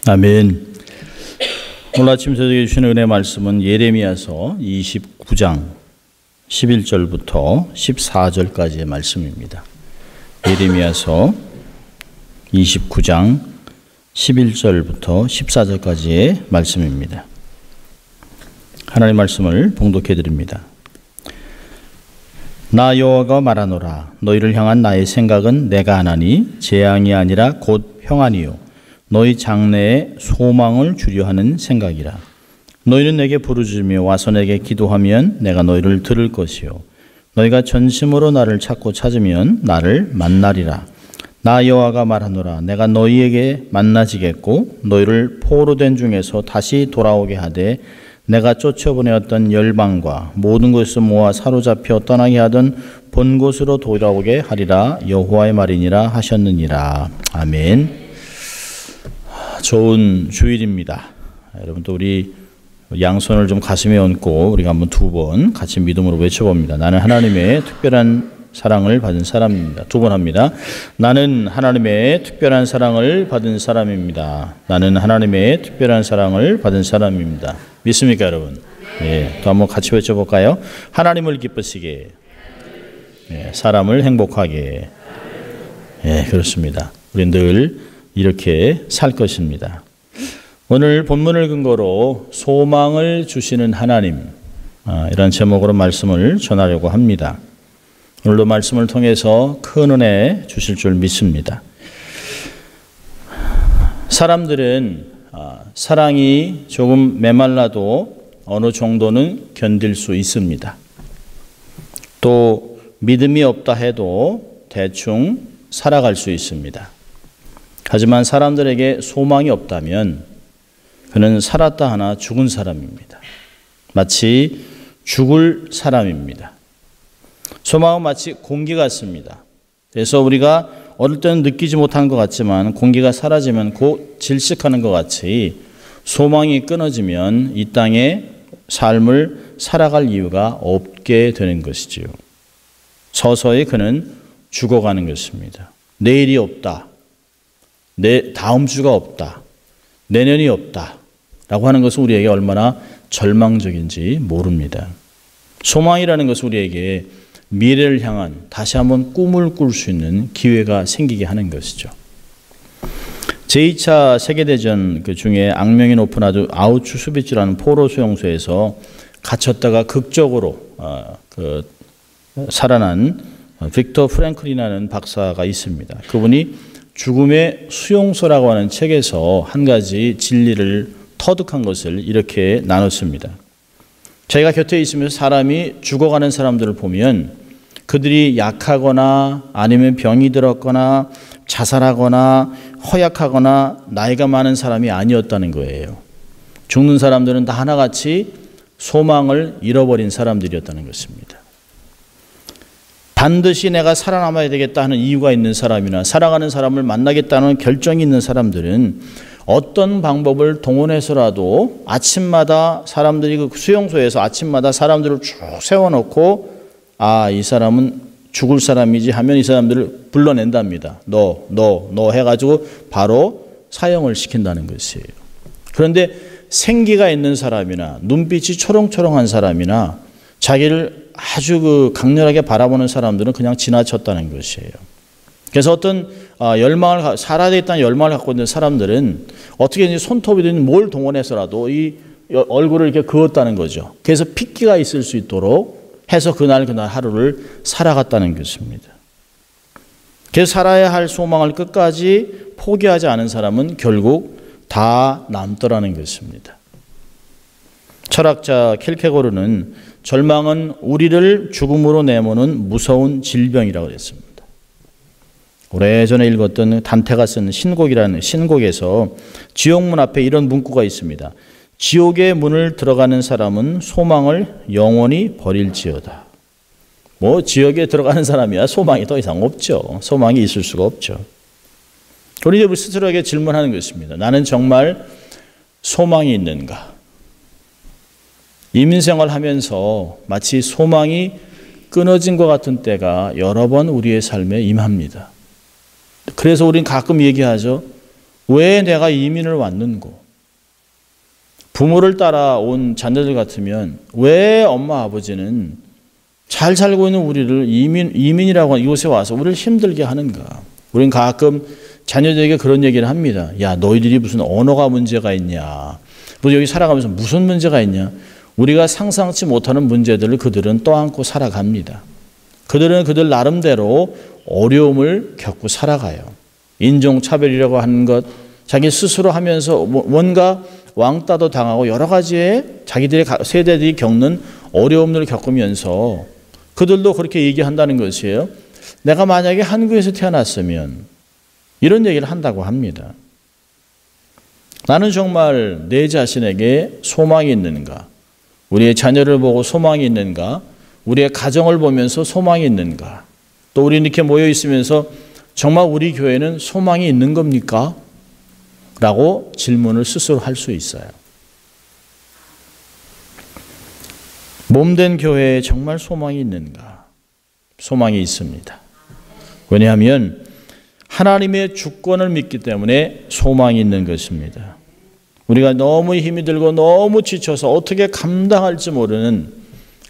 아멘. 오늘 아침 저에게 주시는 은혜 말씀은 예레미야서 29장 11절부터 14절까지의 말씀입니다. 예레미야서 29장 11절부터 14절까지의 말씀입니다. 하나님의 말씀을 봉독해 드립니다. 나 여호와가 말하노라. 너희를 향한 나의 생각은 내가 하나니 재앙이 아니라 곧 평안이요 너희 장래에 소망을 주려 하는 생각이라. 너희는 내게 부르짖으며 와서 내게 기도하면 내가 너희를 들을 것이요 너희가 전심으로 나를 찾고 찾으면 나를 만나리라. 나 여호와가 말하노라. 내가 너희에게 만나지겠고 너희를 포로된 중에서 다시 돌아오게 하되 내가 쫓아보내었던 열방과 모든 곳에서 모아 사로잡혀 떠나게 하던 본 곳으로 돌아오게 하리라. 여호와의 말이니라 하셨느니라. 아멘. 좋은 주일입니다. 여러분 또 우리 양손을 좀 가슴에 얹고 우리가 한번 두 번 같이 믿음으로 외쳐봅니다. 나는 하나님의 특별한 사랑을 받은 사람입니다. 두 번 합니다. 나는 하나님의 특별한 사랑을 받은 사람입니다. 나는 하나님의 특별한 사랑을 받은 사람입니다. 믿습니까 여러분? 네, 또 한번 같이 외쳐볼까요? 하나님을 기쁘시게, 네, 사람을 행복하게. 네, 그렇습니다. 우리 늘 이렇게 살 것입니다. 오늘 본문을 근거로 소망을 주시는 하나님, 이런 제목으로 말씀을 전하려고 합니다. 오늘도 말씀을 통해서 큰 은혜 주실 줄 믿습니다. 사람들은 사랑이 조금 메말라도 어느 정도는 견딜 수 있습니다. 또 믿음이 없다 해도 대충 살아갈 수 있습니다. 하지만 사람들에게 소망이 없다면 그는 살았다 하나 죽은 사람입니다. 마치 죽을 사람입니다. 소망은 마치 공기 같습니다. 그래서 우리가 어릴 때는 느끼지 못한 것 같지만 공기가 사라지면 곧 질식하는 것 같이 소망이 끊어지면 이 땅의 삶을 살아갈 이유가 없게 되는 것이지요. 서서히 그는 죽어가는 것입니다. 내일이 없다. 다음 주가 없다. 내년이 없다. 라고 하는 것은 우리에게 얼마나 절망적인지 모릅니다. 소망이라는 것은 우리에게 미래를 향한 다시 한번 꿈을 꿀 수 있는 기회가 생기게 하는 것이죠. 제2차 세계대전 그 중에 악명이 높은 아주 아우슈비츠라는 포로 수용소에서 갇혔다가 극적으로 살아난 빅터 프랭클이라는 박사가 있습니다. 그분이 죽음의 수용소라고 하는 책에서 한 가지 진리를 터득한 것을 이렇게 나눴습니다. 자기가 곁에 있으면서 사람이 죽어가는 사람들을 보면 그들이 약하거나 아니면 병이 들었거나 자살하거나 허약하거나 나이가 많은 사람이 아니었다는 거예요. 죽는 사람들은 다 하나같이 소망을 잃어버린 사람들이었다는 것입니다. 반드시 내가 살아남아야 되겠다 하는 이유가 있는 사람이나 살아가는 사람을 만나겠다는 결정이 있는 사람들은 어떤 방법을 동원해서라도 아침마다 사람들이 그 수용소에서 아침마다 사람들을 쭉 세워놓고 이 사람은 죽을 사람이지 하면 이 사람들을 불러낸답니다. 너 해가지고 바로 사형을 시킨다는 것이에요. 그런데 생기가 있는 사람이나 눈빛이 초롱초롱한 사람이나 자기를 아주 강렬하게 바라보는 사람들은 그냥 지나쳤다는 것이에요. 그래서 어떤 열망을 살아야 되겠다는 열망을 갖고 있는 사람들은 어떻게든지 손톱이든 뭘 동원해서라도 이 얼굴을 이렇게 그었다는 거죠. 그래서 핏기가 있을 수 있도록 해서 그날 하루를 살아갔다는 것입니다. 그래서 살아야 할 소망을 끝까지 포기하지 않은 사람은 결국 다 남더라는 것입니다. 철학자 킬케고르는 절망은 우리를 죽음으로 내모는 무서운 질병이라고 했습니다. 오래전에 읽었던 단테가 쓴 신곡이라는 신곡에서 지옥문 앞에 이런 문구가 있습니다. 지옥의 문을 들어가는 사람은 소망을 영원히 버릴지어다. 지옥에 들어가는 사람이야 소망이 더 이상 없죠. 소망이 있을 수가 없죠. 우리 스스로에게 질문하는 것입니다. 나는 정말 소망이 있는가? 이민생활 하면서 마치 소망이 끊어진 것 같은 때가 여러 번 우리의 삶에 임합니다. 그래서 우리는 가끔 얘기하죠. 왜 내가 이민을 왔는고? 부모를 따라온 자녀들 같으면 왜 엄마 아버지는 잘 살고 있는 우리를 이민이라고 하는 이곳에 와서 우리를 힘들게 하는가? 우리는 가끔 자녀들에게 그런 얘기를 합니다. 야, 너희들이 무슨 언어가 문제가 있냐? 뭐 여기 살아가면서 무슨 문제가 있냐? 우리가 상상치 못하는 문제들을 그들은 떠안고 살아갑니다. 그들은 그들 나름대로 어려움을 겪고 살아가요. 인종차별이라고 하는 것, 자기 스스로 하면서 뭔가 왕따도 당하고 여러 가지의 자기들의 세대들이 겪는 어려움들을 겪으면서 그들도 그렇게 얘기한다는 것이에요. 내가 만약에 한국에서 태어났으면 이런 얘기를 한다고 합니다. 나는 정말 내 자신에게 소망이 있는가? 우리의 자녀를 보고 소망이 있는가? 우리의 가정을 보면서 소망이 있는가? 또 우리 이렇게 모여 있으면서 정말 우리 교회는 소망이 있는 겁니까? 라고 질문을 스스로 할 수 있어요. 몸된 교회에 정말 소망이 있는가? 소망이 있습니다. 왜냐하면 하나님의 주권을 믿기 때문에 소망이 있는 것입니다. 우리가 너무 힘이 들고 너무 지쳐서 어떻게 감당할지 모르는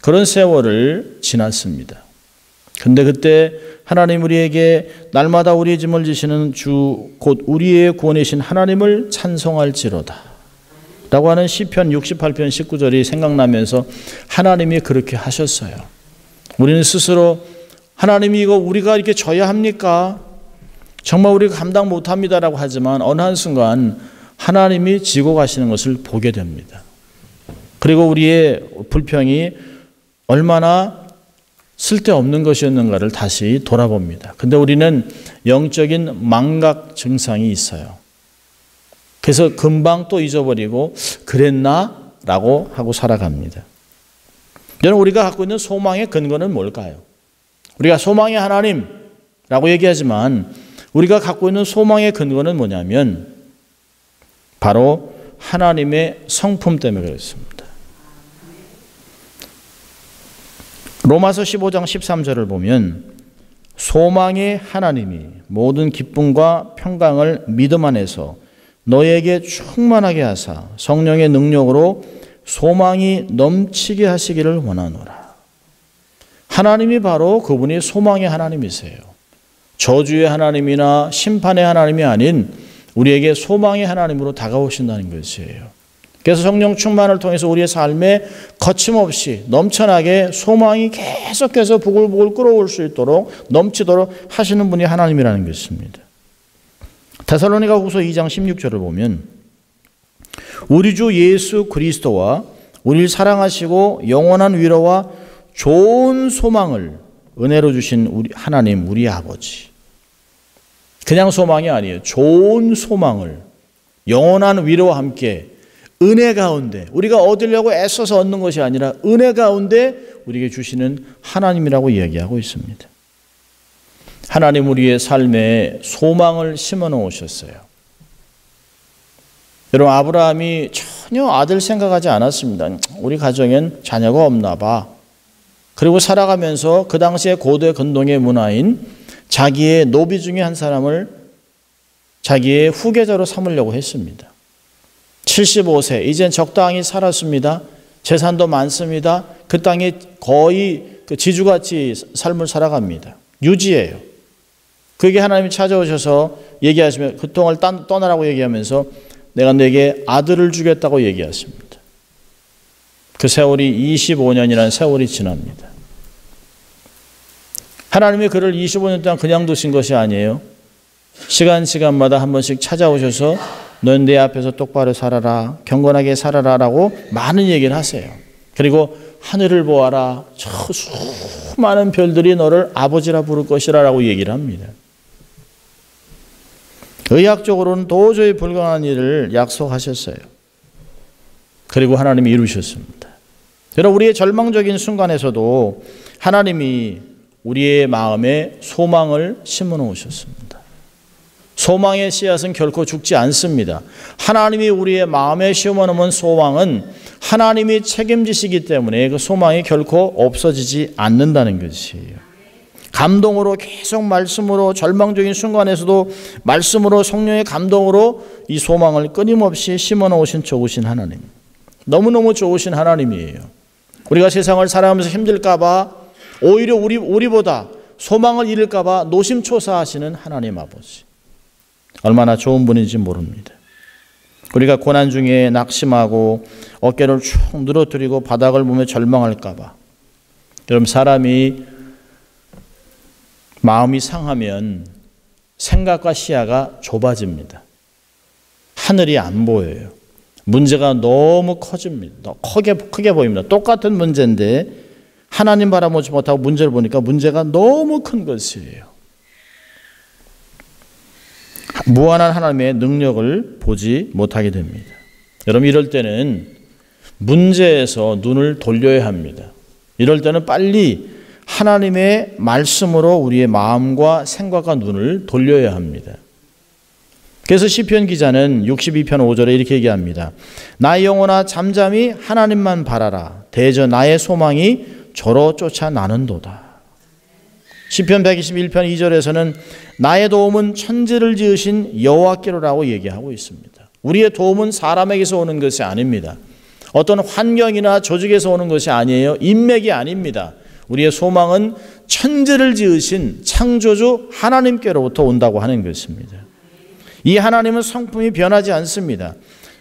그런 세월을 지났습니다. 근데 그때 하나님 우리에게 날마다 우리의 짐을 지시는 주 곧 우리의 구원이신 하나님을 찬송할지로다 라고 하는 시편 68편 19절이 생각나면서 하나님이 그렇게 하셨어요. 우리는 스스로 하나님이 이거 우리가 이렇게 져야 합니까? 정말 우리가 감당 못합니다라고 하지만 어느 한순간 하나님이 지고 가시는 것을 보게 됩니다. 그리고 우리의 불평이 얼마나 쓸데없는 것이었는가를 다시 돌아봅니다. 근데 우리는 영적인 망각 증상이 있어요. 그래서 금방 또 잊어버리고 그랬나? 라고 하고 살아갑니다. 여러분, 우리가 갖고 있는 소망의 근거는 뭘까요? 우리가 소망의 하나님라고 얘기하지만 우리가 갖고 있는 소망의 근거는 뭐냐면 바로 하나님의 성품 때문에 그렇습니다. 로마서 15장 13절을 보면 소망의 하나님이 모든 기쁨과 평강을 믿음 안에서 너에게 충만하게 하사 성령의 능력으로 소망이 넘치게 하시기를 원하노라. 하나님이 바로 그분이 소망의 하나님이세요. 저주의 하나님이나 심판의 하나님이 아닌 우리에게 소망의 하나님으로 다가오신다는 것이에요. 그래서 성령 충만을 통해서 우리의 삶에 거침없이 넘쳐나게 소망이 계속해서 부글부글 끓어올 수 있도록 넘치도록 하시는 분이 하나님이라는 것입니다. 데살로니가 후서 2장 16절을 보면 우리 주 예수 그리스도와 우리를 사랑하시고 영원한 위로와 좋은 소망을 은혜로 주신 우리 하나님 우리 아버지, 그냥 소망이 아니에요. 좋은 소망을 영원한 위로와 함께 은혜 가운데, 우리가 얻으려고 애써서 얻는 것이 아니라 은혜 가운데 우리에게 주시는 하나님이라고 이야기하고 있습니다. 하나님 우리의 삶에 소망을 심어 놓으셨어요. 여러분, 아브라함이 전혀 아들 생각하지 않았습니다. 우리 가정엔 자녀가 없나 봐. 그리고 살아가면서 그 당시에 고대 근동의 문화인 자기의 노비 중에 한 사람을 자기의 후계자로 삼으려고 했습니다. 75세, 이젠 적당히 살았습니다. 재산도 많습니다. 그 땅에 거의 지주같이 삶을 살아갑니다. 유지예요. 그게 하나님이 찾아오셔서 얘기하시면 그 땅을 떠나라고 얘기하면서 내가 내게 아들을 주겠다고 얘기했습니다. 그 세월이 25년이라는 세월이 지납니다. 하나님이 그를 25년 동안 그냥 두신 것이 아니에요. 시간마다 한 번씩 찾아오셔서 넌 내 앞에서 똑바로 살아라, 경건하게 살아라 라고 많은 얘기를 하세요. 그리고 하늘을 보아라, 저 수많은 별들이 너를 아버지라 부를 것이라 라고 얘기를 합니다. 의학적으로는 도저히 불가능한 일을 약속하셨어요. 그리고 하나님이 이루셨습니다. 여러분, 우리의 절망적인 순간에서도 하나님이 우리의 마음에 소망을 심어 놓으셨습니다. 소망의 씨앗은 결코 죽지 않습니다. 하나님이 우리의 마음에 심어놓은 소망은 하나님이 책임지시기 때문에 그 소망이 결코 없어지지 않는다는 것이에요. 감동으로 계속 말씀으로 절망적인 순간에서도 말씀으로 성령의 감동으로 이 소망을 끊임없이 심어놓으신 좋으신 하나님. 너무너무 좋으신 하나님이에요. 우리가 세상을 살아가면서 힘들까 봐 오히려 우리보다 소망을 잃을까 봐 노심초사하시는 하나님 아버지. 얼마나 좋은 분인지 모릅니다. 우리가 고난 중에 낙심하고 어깨를 쭉 늘어뜨리고 바닥을 보며 절망할까 봐. 여러분, 사람이 마음이 상하면 생각과 시야가 좁아집니다. 하늘이 안 보여요. 문제가 너무 커집니다. 크게 보입니다. 똑같은 문제인데 하나님 바라보지 못하고 문제를 보니까 문제가 너무 큰 것이에요. 무한한 하나님의 능력을 보지 못하게 됩니다. 여러분, 이럴 때는 문제에서 눈을 돌려야 합니다. 이럴 때는 빨리 하나님의 말씀으로 우리의 마음과 생각과 눈을 돌려야 합니다. 그래서 시편 기자는 62편 5절에 이렇게 얘기합니다. 나의 영혼아 잠잠히 하나님만 바라라. 대저 나의 소망이 저로 쫓아 나는도다. 시편 121편 2절에서는 나의 도움은 천지를 지으신 여호와께로라고 얘기하고 있습니다. 우리의 도움은 사람에게서 오는 것이 아닙니다. 어떤 환경이나 조직에서 오는 것이 아니에요. 인맥이 아닙니다. 우리의 소망은 천지를 지으신 창조주 하나님께로부터 온다고 하는 것입니다. 이 하나님은 성품이 변하지 않습니다.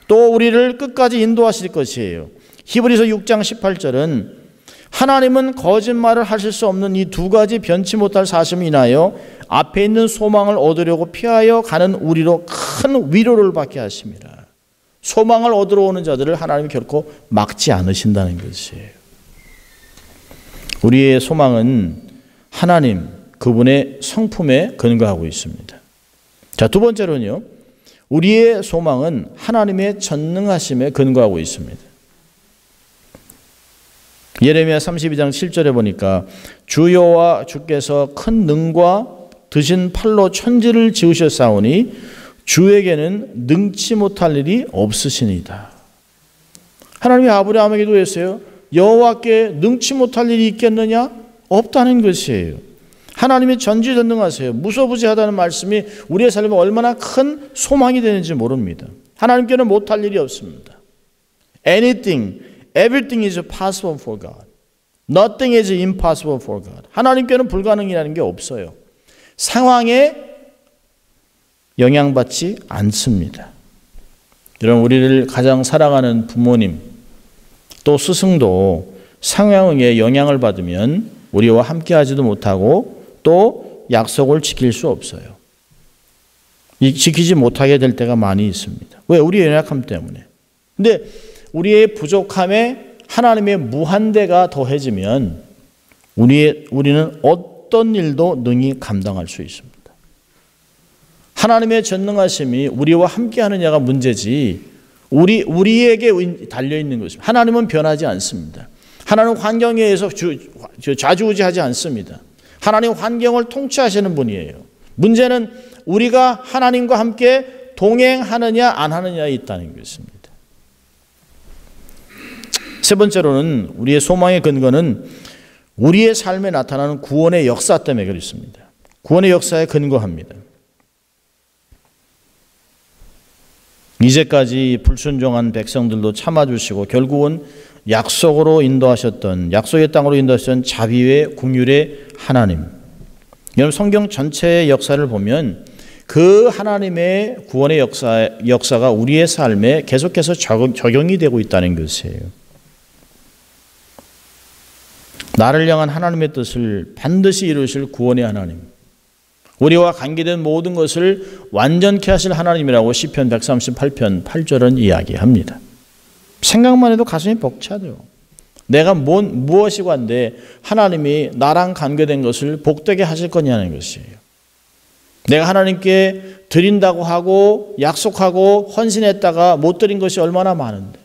또 우리를 끝까지 인도하실 것이에요. 히브리서 6장 18절은 하나님은 거짓말을 하실 수 없는 이 두 가지 변치 못할 사실을 인하여 앞에 있는 소망을 얻으려고 피하여 가는 우리로 큰 위로를 받게 하십니다. 소망을 얻으러 오는 자들을 하나님이 결코 막지 않으신다는 것이에요. 우리의 소망은 하나님, 그분의 성품에 근거하고 있습니다. 자, 두 번째로는요, 우리의 소망은 하나님의 전능하심에 근거하고 있습니다. 예레미야 32장 7절에 보니까 주 여호와 주께서 큰 능과 드신 팔로 천지를 지으셨사오니 주에게는 능치 못할 일이 없으시니이다. 하나님이 아브라함에게도 했어요. 여호와께 능치 못할 일이 있겠느냐? 없다는 것이에요. 하나님이 전지전능하세요. 무소부지하다는 말씀이 우리의 삶에 얼마나 큰 소망이 되는지 모릅니다. 하나님께는 못할 일이 없습니다. Anything, everything is possible for God. Nothing is impossible for God. 하나님께는 불가능이라는 게 없어요. 상황에 영향받지 않습니다. 여러분, 우리를 가장 사랑하는 부모님 또 스승도 상황에 영향을 받으면 우리와 함께하지도 못하고 또 약속을 지킬 수 없어요. 지키지 못하게 될 때가 많이 있습니다. 왜? 우리의 연약함 때문에. 근데 우리의 부족함에 하나님의 무한대가 더해지면 우리는 어떤 일도 능히 감당할 수 있습니다. 하나님의 전능하심이 우리와 함께하느냐가 문제지 우리에게 달려있는 것입니다. 하나님은 변하지 않습니다. 하나님은 환경에 의해서 좌지우지하지 않습니다. 하나님 환경을 통치하시는 분이에요. 문제는 우리가 하나님과 함께 동행하느냐 안 하느냐에 있다는 것입니다. 세 번째로는 우리의 소망의 근거는 우리의 삶에 나타나는 구원의 역사 때문에 그렇습니다. 구원의 역사에 근거합니다. 이제까지 불순종한 백성들도 참아주시고 결국은 약속으로 인도하셨던, 약속의 땅으로 인도하셨던 자비의 긍휼의 하나님. 여러분, 성경 전체의 역사를 보면 그 하나님의 구원의 역사가 우리의 삶에 계속해서 적용이 되고 있다는 것이에요. 나를 향한 하나님의 뜻을 반드시 이루실 구원의 하나님. 우리와 관계된 모든 것을 완전케 하실 하나님이라고 시편 138편 8절은 이야기합니다. 생각만 해도 가슴이 벅차요. 내가 무엇이 관데 하나님이 나랑 관계된 것을 복되게 하실 거냐는 것이에요. 내가 하나님께 드린다고 하고 약속하고 헌신했다가 못 드린 것이 얼마나 많은데,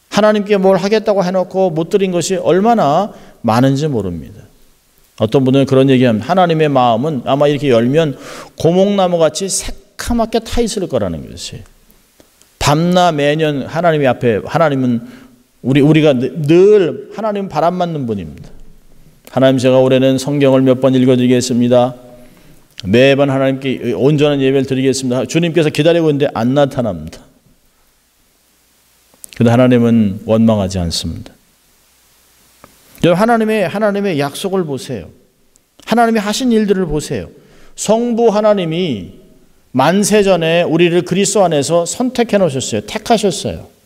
하나님께 뭘 하겠다고 해놓고 못 드린 것이 얼마나 많은지 모릅니다. 어떤 분들은 그런 얘기합니다. 하나님의 마음은 아마 이렇게 열면 고목나무같이 새카맣게 타 있을 거라는 것이에요. 밤낮 매년 하나님 앞에, 하나님은 우리가 늘 하나님 바람 맞는 분입니다. 하나님, 제가 올해는 성경을 몇 번 읽어드리겠습니다. 매번 하나님께 온전한 예배를 드리겠습니다. 주님께서 기다리고 있는데 안 나타납니다. 그런데 하나님은 원망하지 않습니다. 하나님의 약속을 보세요. 하나님이 하신 일들을 보세요. 성부 하나님이 만세전에 우리를 그리스도 안에서 선택해 놓으셨어요. 택하셨어요.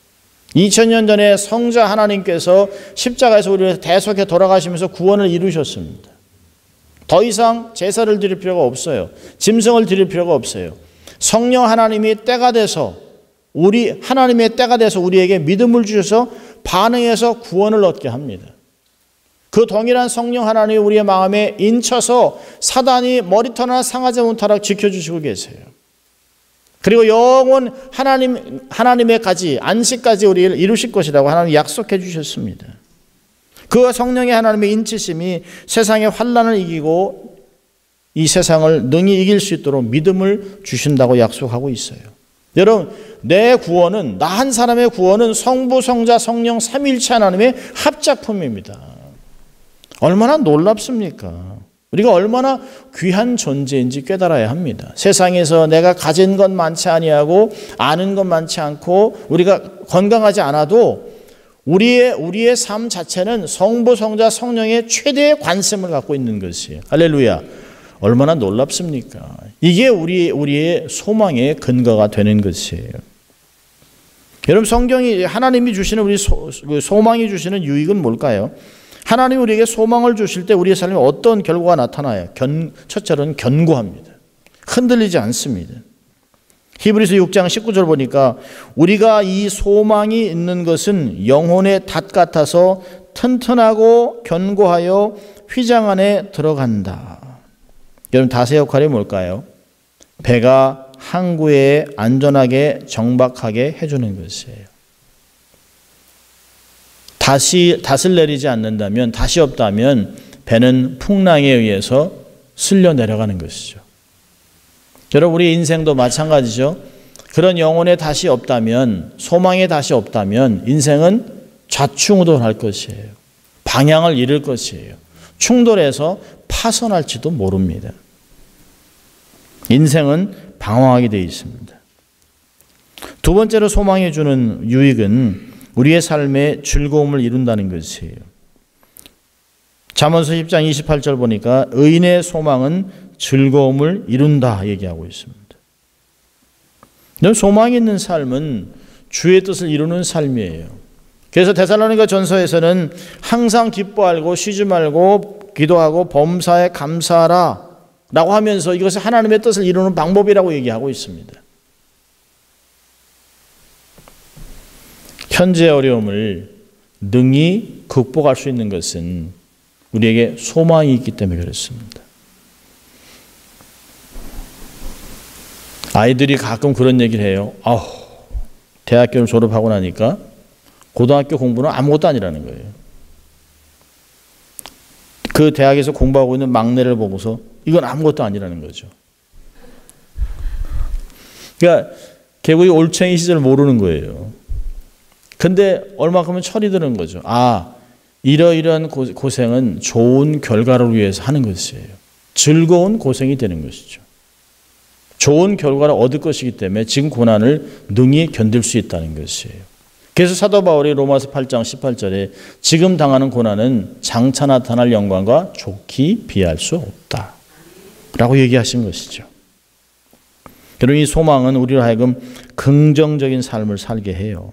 2000년 전에 성자 하나님께서 십자가에서 우리를 대속해 돌아가시면서 구원을 이루셨습니다. 더 이상 제사를 드릴 필요가 없어요. 짐승을 드릴 필요가 없어요. 성령 하나님이 때가 돼서 하나님의 때가 돼서 우리에게 믿음을 주셔서 반응해서 구원을 얻게 합니다. 그 동일한 성령 하나님이 우리의 마음에 인쳐서 사단이 머리털 상하지 못하도록 지켜주시고 계세요. 그리고 영원 하나님의 가지, 안식까지 우리를 이루실 것이라고 하나님 약속해 주셨습니다. 그 성령의 하나님의 인치심이 세상의 환난을 이기고 이 세상을 능히 이길 수 있도록 믿음을 주신다고 약속하고 있어요. 여러분, 내 구원은, 나 한 사람의 구원은 성부, 성자, 성령 삼위일체 하나님의 합작품입니다. 얼마나 놀랍습니까? 우리가 얼마나 귀한 존재인지 깨달아야 합니다. 세상에서 내가 가진 것 많지 아니하고 아는 것 많지 않고 우리가 건강하지 않아도 우리의 삶 자체는 성부, 성자, 성령의 최대의 관심을 갖고 있는 것이에요. 할렐루야. 얼마나 놀랍습니까? 이게 우리의 소망의 근거가 되는 것이에요. 여러분, 성경이 하나님이 주시는 우리 소망이 주시는 유익은 뭘까요? 하나님이 우리에게 소망을 주실 때 우리의 삶에 어떤 결과가 나타나요? 첫째로는 견고합니다. 흔들리지 않습니다. 히브리서 6장 19절 보니까 우리가 이 소망이 있는 것은 영혼의 닷 같아서 튼튼하고 견고하여 휘장 안에 들어간다. 여러분, 닷의 역할이 뭘까요? 배가 항구에 안전하게 정박하게 해주는 것이에요. 닷을 내리지 않는다면, 닷이 없다면 배는 풍랑에 의해서 쓸려 내려가는 것이죠. 여러분, 우리 인생도 마찬가지죠. 그런 영혼의 닷이 없다면, 소망의 닷이 없다면 인생은 좌충우돌할 것이에요. 방향을 잃을 것이에요. 충돌해서 파손할지도 모릅니다. 인생은 방황하게 되어 있습니다. 두 번째로 소망이 주는 유익은 우리의 삶에 즐거움을 이룬다는 것이에요. 잠언서 10장 28절 보니까 의인의 소망은 즐거움을 이룬다 얘기하고 있습니다. 소망이 있는 삶은 주의 뜻을 이루는 삶이에요. 그래서 데살로니가 전서에서는 항상 기뻐하고 쉬지 말고 기도하고 범사에 감사하라 라고 하면서 이것을 하나님의 뜻을 이루는 방법이라고 얘기하고 있습니다. 현재의 어려움을 능히 극복할 수 있는 것은 우리에게 소망이 있기 때문에 그렇습니다. 아이들이 가끔 그런 얘기를 해요. 대학교를 졸업하고 나니까 고등학교 공부는 아무것도 아니라는 거예요. 그 대학에서 공부하고 있는 막내를 보고서 이건 아무것도 아니라는 거죠. 그러니까 결국 올챙이 시절 모르는 거예요. 근데 얼마큼은 철이 드는 거죠. 이러이러한 고생은 좋은 결과를 위해서 하는 것이에요. 즐거운 고생이 되는 것이죠. 좋은 결과를 얻을 것이기 때문에 지금 고난을 능히 견딜 수 있다는 것이에요. 그래서 사도 바울이 로마서 8장 18절에 지금 당하는 고난은 장차 나타날 영광과 좋게 비할 수 없다 라고 얘기하신 것이죠. 여러분, 이 소망은 우리로 하여금 긍정적인 삶을 살게 해요.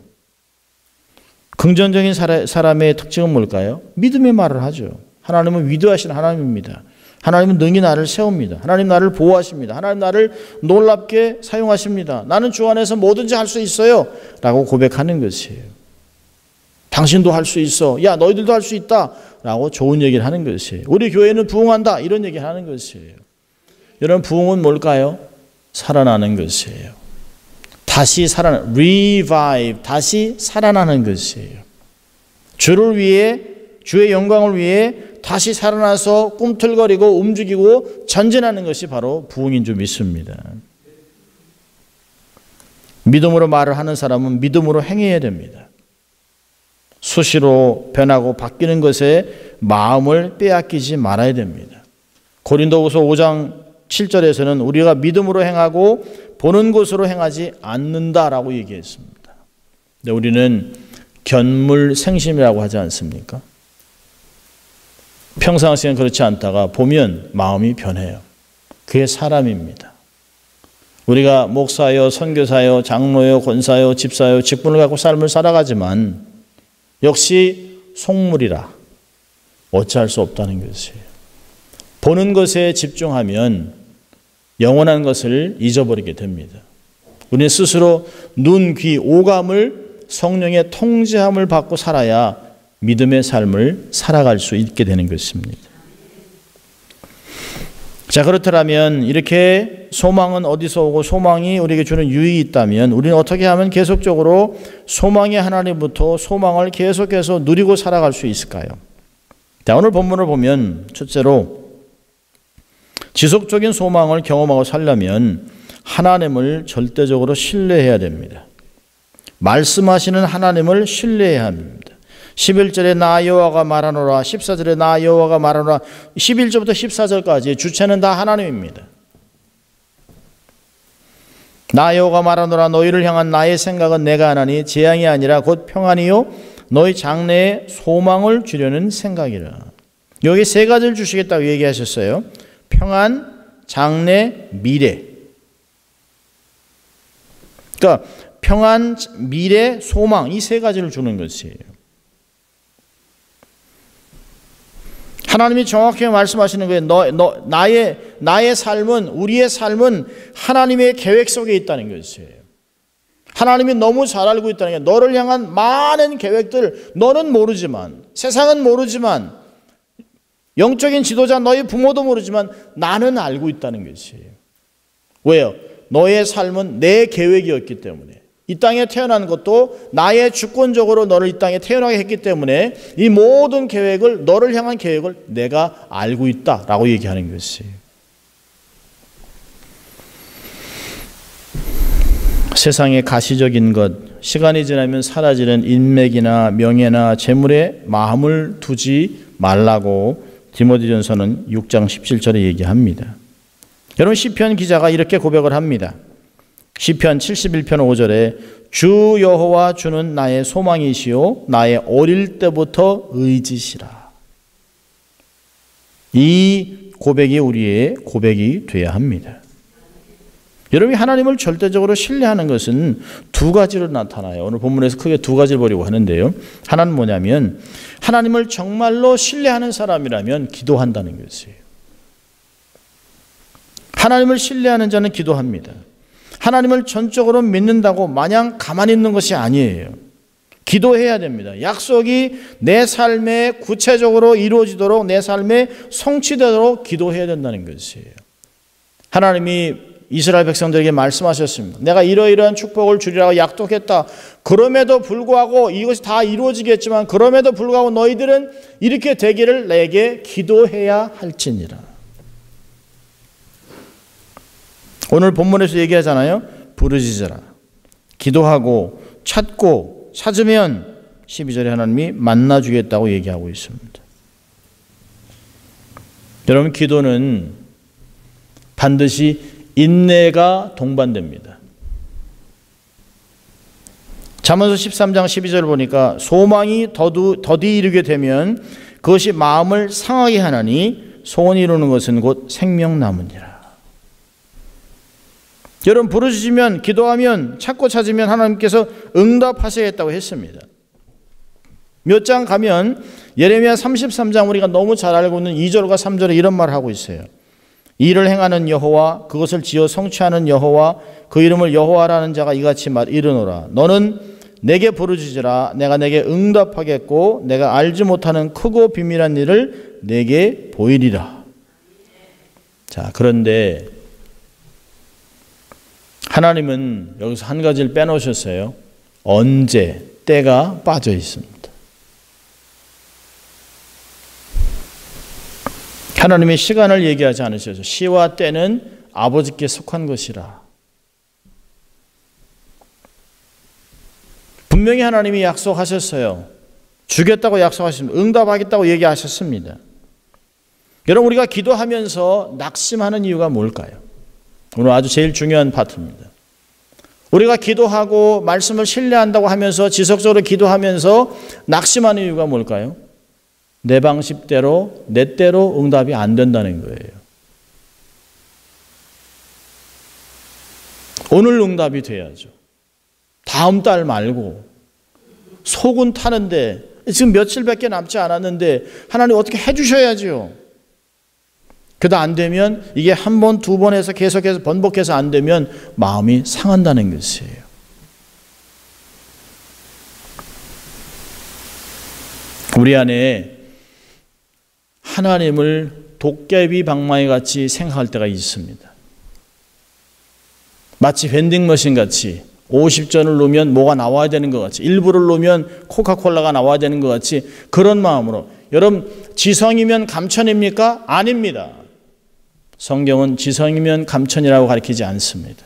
긍정적인 사람의 특징은 뭘까요? 믿음의 말을 하죠. 하나님은 위대하신 하나님입니다. 하나님은 능히 나를 세웁니다. 하나님 나를 보호하십니다. 하나님 나를 놀랍게 사용하십니다. 나는 주 안에서 뭐든지 할 수 있어요 라고 고백하는 것이에요. 당신도 할 수 있어. 야, 너희들도 할 수 있다 라고 좋은 얘기를 하는 것이에요. 우리 교회는 부흥한다 이런 얘기를 하는 것이에요. 여러분, 부흥은 뭘까요? 살아나는 것이에요. 다시 revive, 다시 살아나는 것이에요. 주를 위해, 주의 영광을 위해 다시 살아나서 꿈틀거리고 움직이고 전진하는 것이 바로 부흥인 줄 믿습니다. 믿음으로 말을 하는 사람은 믿음으로 행해야 됩니다. 수시로 변하고 바뀌는 것에 마음을 빼앗기지 말아야 됩니다. 고린도후서 5장 7절에서는 우리가 믿음으로 행하고 보는 것으로 행하지 않는다라고 얘기했습니다. 근데 우리는 견물생심이라고 하지 않습니까? 평상시엔 그렇지 않다가 보면 마음이 변해요. 그게 사람입니다. 우리가 목사요, 선교사요, 장로요, 권사요, 집사요, 직분을 갖고 삶을 살아가지만 역시 속물이라 어찌할 수 없다는 것이에요. 보는 것에 집중하면 영원한 것을 잊어버리게 됩니다. 우리는 스스로 눈, 귀, 오감을 성령의 통제함을 받고 살아야 믿음의 삶을 살아갈 수 있게 되는 것입니다. 자, 그렇다면 이렇게 소망은 어디서 오고 소망이 우리에게 주는 유익이 있다면 우리는 어떻게 하면 계속적으로 소망의 하나님부터 소망을 계속해서 누리고 살아갈 수 있을까요? 자, 오늘 본문을 보면 첫째로 지속적인 소망을 경험하고 살려면 하나님을 절대적으로 신뢰해야 됩니다. 말씀하시는 하나님을 신뢰해야 합니다. 11절에 나 여호와가 말하노라, 14절에 나 여호와가 말하노라, 11절부터 14절까지 주체는 다 하나님입니다. 나 여호와가 말하노라, 너희를 향한 나의 생각은 내가 하나니 재앙이 아니라 곧 평안이요 너희 장래에 소망을 주려는 생각이라. 여기 세 가지를 주시겠다고 얘기하셨어요. 평안, 장래, 미래. 그러니까 평안, 미래, 소망 이 세 가지를 주는 것이에요. 하나님이 정확히 말씀하시는 거예요. 나의 삶은, 우리의 삶은 하나님의 계획 속에 있다는 것이에요. 하나님이 너무 잘 알고 있다는 게 너를 향한 많은 계획들 너는 모르지만, 세상은 모르지만, 영적인 지도자 너희 부모도 모르지만 나는 알고 있다는 것이에요. 왜요? 너의 삶은 내 계획이었기 때문에, 이 땅에 태어난 것도 나의 주권적으로 너를 이 땅에 태어나게 했기 때문에 이 모든 계획을, 너를 향한 계획을 내가 알고 있다라고 얘기하는 것이에요. 세상의 가시적인 것, 시간이 지나면 사라지는 인맥이나 명예나 재물에 마음을 두지 말라고 디모데전서는 6장 17절에 얘기합니다. 여러분, 시편 기자가 이렇게 고백을 합니다. 시편 71편 5절에 주 여호와 주는 나의 소망이시요 나의 어릴 때부터 의지시라. 이 고백이 우리의 고백이 되어야 합니다. 여러분이 하나님을 절대적으로 신뢰하는 것은 두 가지로 나타나요. 오늘 본문에서 크게 두 가지를 보려고 하는데요. 하나는 뭐냐면 하나님을 정말로 신뢰하는 사람이라면 기도한다는 것이에요. 하나님을 신뢰하는 자는 기도합니다. 하나님을 전적으로 믿는다고 마냥 가만히 있는 것이 아니에요. 기도해야 됩니다. 약속이 내 삶에 구체적으로 이루어지도록, 내 삶에 성취되도록 기도해야 된다는 것이에요. 하나님이 이스라엘 백성들에게 말씀하셨습니다. 내가 이러이러한 축복을 주리라고 약속했다. 그럼에도 불구하고 이것이 다 이루어지겠지만 그럼에도 불구하고 너희들은 이렇게 되기를 내게 기도해야 할지니라. 오늘 본문에서 얘기하잖아요. 부르짖으라. 기도하고 찾고 찾으면 12절에 하나님이 만나주겠다고 얘기하고 있습니다. 여러분, 기도는 반드시 인내가 동반됩니다. 잠언서 13장 12절을 보니까 소망이 더디 이르게 되면 그것이 마음을 상하게 하나니 소원이 이루는 것은 곧 생명나무니라. 여러분, 부르짖으면, 기도하면, 찾고 찾으면 하나님께서 응답하시겠다고 했습니다. 몇 장 가면 예레미야 33장 우리가 너무 잘 알고 있는 2절과 3절에 이런 말을 하고 있어요. 이를 행하는 여호와, 그것을 지어 성취하는 여호와, 그 이름을 여호와라는 자가 이같이 이르노라. 너는 내게 부르짖으라. 내가 내게 응답하겠고 내가 알지 못하는 크고 비밀한 일을 내게 보이리라. 자, 그런데 하나님은 여기서 한 가지를 빼놓으셨어요. 언제, 때가 빠져 있습니다. 하나님이 시간을 얘기하지 않으셔서 시와 때는 아버지께 속한 것이라. 분명히 하나님이 약속하셨어요. 주겠다고 약속하셨습니다. 응답하겠다고 얘기하셨습니다. 여러분, 우리가 기도하면서 낙심하는 이유가 뭘까요? 오늘 아주 제일 중요한 파트입니다. 우리가 기도하고 말씀을 신뢰한다고 하면서 지속적으로 기도하면서 낙심하는 이유가 뭘까요? 내 방식대로 내 때로 응답이 안 된다는 거예요. 오늘 응답이 돼야죠. 다음 달 말고. 속은 타는데 지금 며칠밖에 남지 않았는데 하나님 어떻게 해주셔야죠. 그래도 안 되면 이게 한 번, 두 번 해서 계속해서 번복해서 안 되면 마음이 상한다는 것이에요. 우리 안에 하나님을 도깨비 방망이 같이 생각할 때가 있습니다. 마치 vending머신 같이 50전을 놓으면 뭐가 나와야 되는 것 같이, 1불을 놓으면 코카콜라가 나와야 되는 것 같이, 그런 마음으로. 여러분, 지성이면 감천입니까? 아닙니다. 성경은 지성이면 감천이라고 가르치지 않습니다.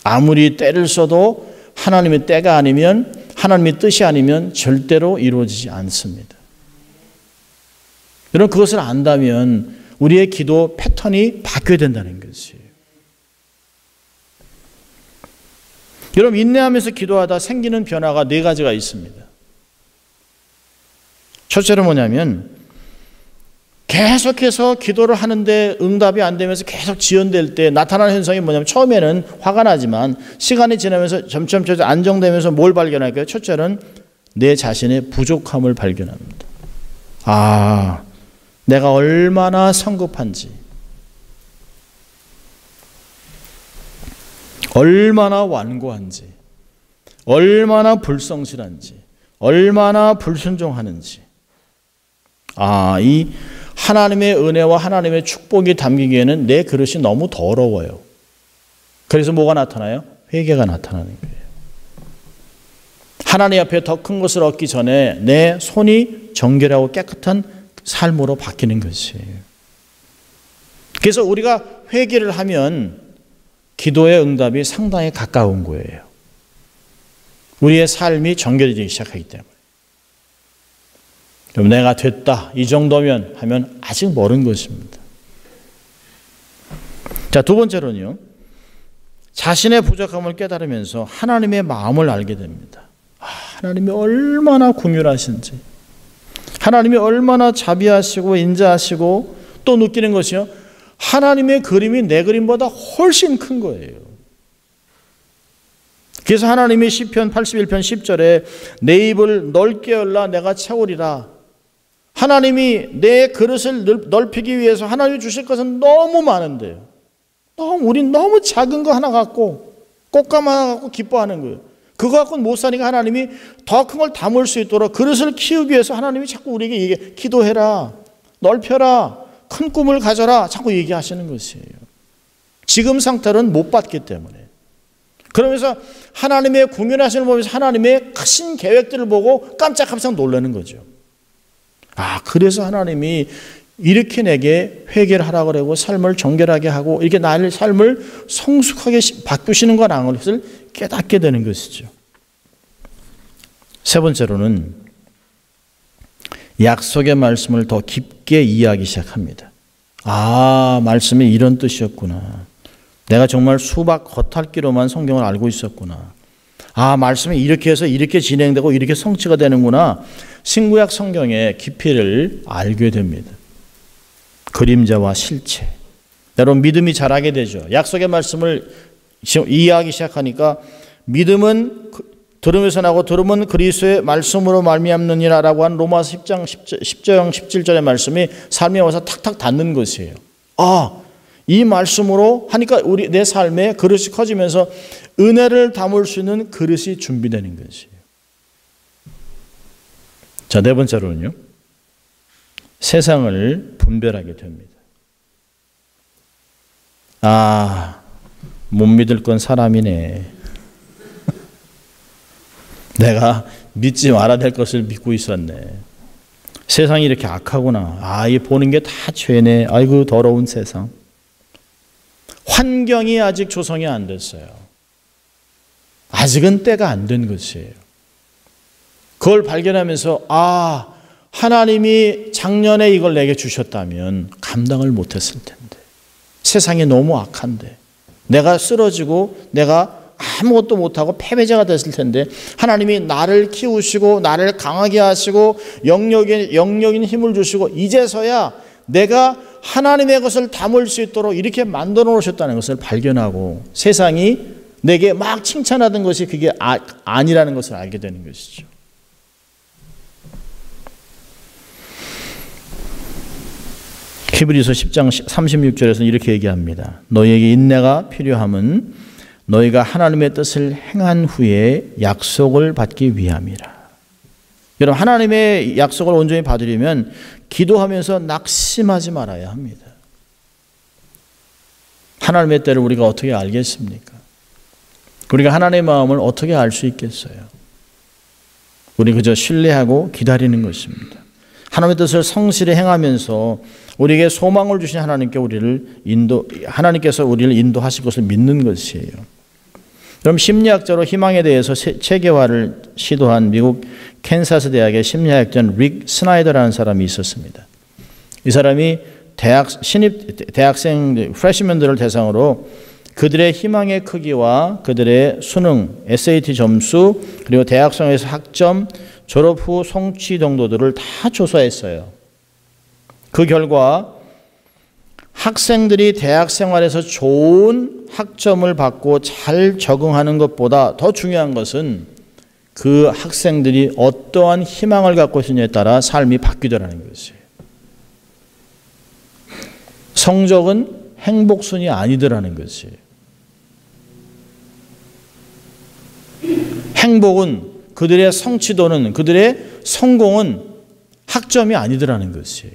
아무리 때를 써도 하나님의 때가 아니면, 하나님의 뜻이 아니면 절대로 이루어지지 않습니다. 여러분, 그것을 안다면 우리의 기도 패턴이 바뀌어야 된다는 것이에요. 여러분, 인내하면서 기도하다 생기는 변화가 4가지가 있습니다. 첫째로 뭐냐면, 계속해서 기도를 하는데 응답이 안 되면서 계속 지연될 때 나타나는 현상이 뭐냐면, 처음에는 화가 나지만 시간이 지나면서 점점 안정되면서 뭘 발견할까요? 첫째는 내 자신의 부족함을 발견합니다. 아, 내가 얼마나 성급한지, 얼마나 완고한지, 얼마나 불성실한지, 얼마나 불순종하는지. 아, 이 하나님의 은혜와 하나님의 축복이 담기기에는 내 그릇이 너무 더러워요. 그래서 뭐가 나타나요? 회개가 나타나는 거예요. 하나님 앞에 더 큰 것을 얻기 전에 내 손이 정결하고 깨끗한 삶으로 바뀌는 것이에요. 그래서 우리가 회개를 하면 기도의 응답이 상당히 가까운 거예요. 우리의 삶이 정결해지기 시작하기 때문에. 그럼 내가 됐다, 이 정도면 하면 아직 멀은 것입니다. 자, 두 번째로는요, 자신의 부족함을 깨달으면서 하나님의 마음을 알게 됩니다. 하나님이 얼마나 긍휼하신지, 하나님이 얼마나 자비하시고 인자하시고, 또 느끼는 것이요, 하나님의 그림이 내 그림보다 훨씬 큰 거예요. 그래서 하나님이 시편 81편 10절에 내 입을 넓게 열라 내가 채우리라. 하나님이 내 그릇을 넓히기 위해서 하나님이 주실 것은 너무 많은데요. 우린 너무 작은 거 하나 갖고, 꽃감 하나 갖고 기뻐하는 거예요. 그거 갖고는 못 사니까 하나님이 더 큰 걸 담을 수 있도록 그릇을 키우기 위해서 하나님이 자꾸 우리에게 얘기해. 기도해라, 넓혀라, 큰 꿈을 가져라, 자꾸 얘기하시는 것이에요. 지금 상태로는 못 받기 때문에. 그러면서 하나님의 긍휼하심을 보면서 하나님의 크신 계획들을 보고 깜짝깜짝 놀라는 거죠. 아, 그래서 하나님이 이렇게 내게 회개를 하라고 그러고 삶을 정결하게 하고 이렇게 나의 삶을 성숙하게 바꾸시는 거라는 것을 깨닫게 되는 것이죠. 세 번째로는 약속의 말씀을 더 깊게 이해하기 시작합니다. 아, 말씀이 이런 뜻이었구나. 내가 정말 수박 겉핥기로만 성경을 알고 있었구나. 아, 말씀이 이렇게 해서 이렇게 진행되고 이렇게 성취가 되는구나. 신구약 성경의 깊이를 알게 됩니다. 그림자와 실체. 여러분, 믿음이 자라게 되죠. 약속의 말씀을 이해하기 시작하니까 믿음은 들음에서 나고 들음은 그리스도의 말씀으로 말미암느니라 라고 한 로마서 10장 10절 17절의 말씀이 삶에 와서 탁탁 닿는 것이에요. 아, 이 말씀으로 하니까 내 삶에 그릇이 커지면서 은혜를 담을 수 있는 그릇이 준비되는 것이에요. 자, 네 번째로는요, 세상을 분별하게 됩니다. 아, 못 믿을 건 사람이네. 내가 믿지 말아야 될 것을 믿고 있었네. 세상이 이렇게 악하구나. 아, 이 보는 게 다 죄네. 아이고, 더러운 세상. 환경이 아직 조성이 안 됐어요. 아직은 때가 안 된 것이에요. 그걸 발견하면서 하나님이 작년에 이걸 내게 주셨다면 감당을 못했을 텐데, 세상이 너무 악한데, 내가 쓰러지고 내가 아무것도 못하고 패배자가 됐을 텐데, 하나님이 나를 키우시고 나를 강하게 하시고 영적인 힘을 주시고 이제서야 내가 하나님의 것을 담을 수 있도록 이렇게 만들어 놓으셨다는 것을 발견하고, 세상이 내게 막 칭찬하던 것이 그게 아니라는 것을 알게 되는 것이죠. 히브리서 10장 36절에서는 이렇게 얘기합니다. 너희에게 인내가 필요함은 너희가 하나님의 뜻을 행한 후에 약속을 받기 위함이라. 여러분, 하나님의 약속을 온전히 받으려면 기도하면서 낙심하지 말아야 합니다. 하나님의 때를 우리가 어떻게 알겠습니까? 우리가 하나님의 마음을 어떻게 알 수 있겠어요? 우리 그저 신뢰하고 기다리는 것입니다. 하나님의 뜻을 성실히 행하면서 우리에게 소망을 주신 하나님께서 우리를 인도하실 것을 믿는 것이에요. 그럼 심리학자로 희망에 대해서 체계화를 시도한 미국 캔사스 대학의 심리학자 릭 스나이더라는 사람이 있었습니다. 이 사람이 대학생 프레시맨들을 대상으로 그들의 희망의 크기와 그들의 수능, SAT 점수, 그리고 대학생에서 학점, 졸업 후 성취 정도들을 다 조사했어요. 그 결과 학생들이 대학 생활에서 좋은 학점을 받고 잘 적응하는 것보다 더 중요한 것은 그 학생들이 어떠한 희망을 갖고 있느냐에 따라 삶이 바뀌더라는 것이에요. 성적은 행복순이 아니더라는 것이에요. 행복은, 그들의 성취도는, 그들의 성공은 학점이 아니더라는 것이에요.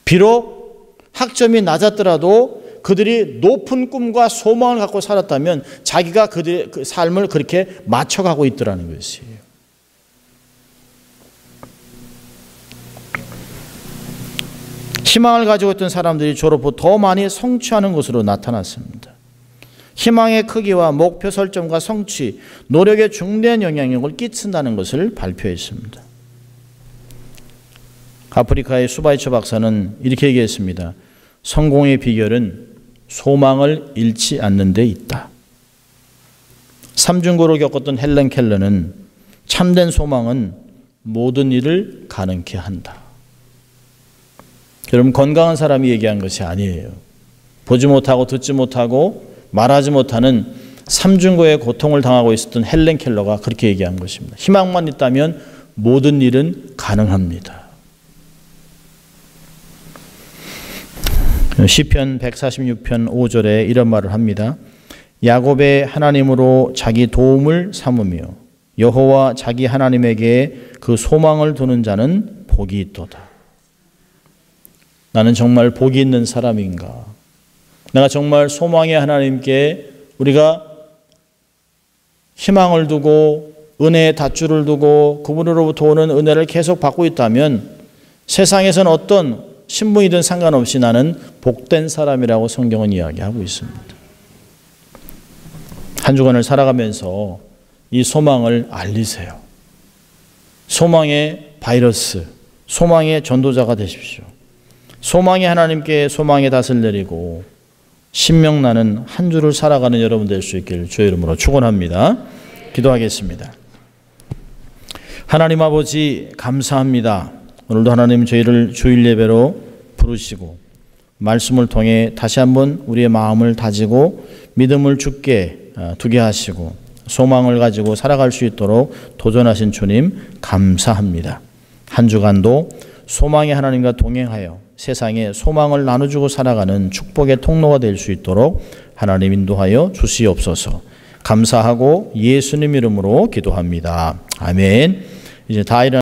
비록 학점이 낮았더라도 그들이 높은 꿈과 소망을 갖고 살았다면 자기가 그들의 그 삶을 그렇게 맞춰가고 있더라는 것이에요. 희망을 가지고 있던 사람들이 졸업 후 더 많이 성취하는 것으로 나타났습니다. 희망의 크기와 목표 설정과 성취, 노력에 중대한 영향력을 끼친다는 것을 발표했습니다. 아프리카의 수바이처 박사는 이렇게 얘기했습니다. 성공의 비결은 소망을 잃지 않는 데 있다. 삼중고를 겪었던 헬렌 켈러는 참된 소망은 모든 일을 가능케 한다. 여러분, 건강한 사람이 얘기한 것이 아니에요. 보지 못하고 듣지 못하고 말하지 못하는 삼중고의 고통을 당하고 있었던 헬렌 켈러가 그렇게 얘기한 것입니다. 희망만 있다면 모든 일은 가능합니다. 시편 146편 5절에 이런 말을 합니다. 야곱의 하나님으로 자기 도움을 삼으며 여호와 자기 하나님에게 그 소망을 두는 자는 복이 있도다. 나는 정말 복이 있는 사람인가? 내가 정말 소망의 하나님께 우리가 희망을 두고 은혜의 닷줄을 두고 그분으로부터 오는 은혜를 계속 받고 있다면 세상에서는 어떤 신분이든 상관없이 나는 복된 사람이라고 성경은 이야기하고 있습니다. 한 주간을 살아가면서 이 소망을 알리세요. 소망의 바이러스, 소망의 전도자가 되십시오. 소망의 하나님께 소망의 닷을 내리고 신명나는 한 주를 살아가는 여러분 될 수 있기를 주의 이름으로 축원합니다. 기도하겠습니다. 하나님 아버지 감사합니다. 오늘도 하나님 저희를 주일 예배로 부르시고 말씀을 통해 다시 한번 우리의 마음을 다지고 믿음을 주께 두게 하시고 소망을 가지고 살아갈 수 있도록 도전하신 주님 감사합니다. 한 주간도 소망의 하나님과 동행하여 세상에 소망을 나눠주고 살아가는 축복의 통로가 될 수 있도록 하나님 인도하여 주시옵소서. 감사하고 예수님 이름으로 기도합니다. 아멘. 이제 다 일어나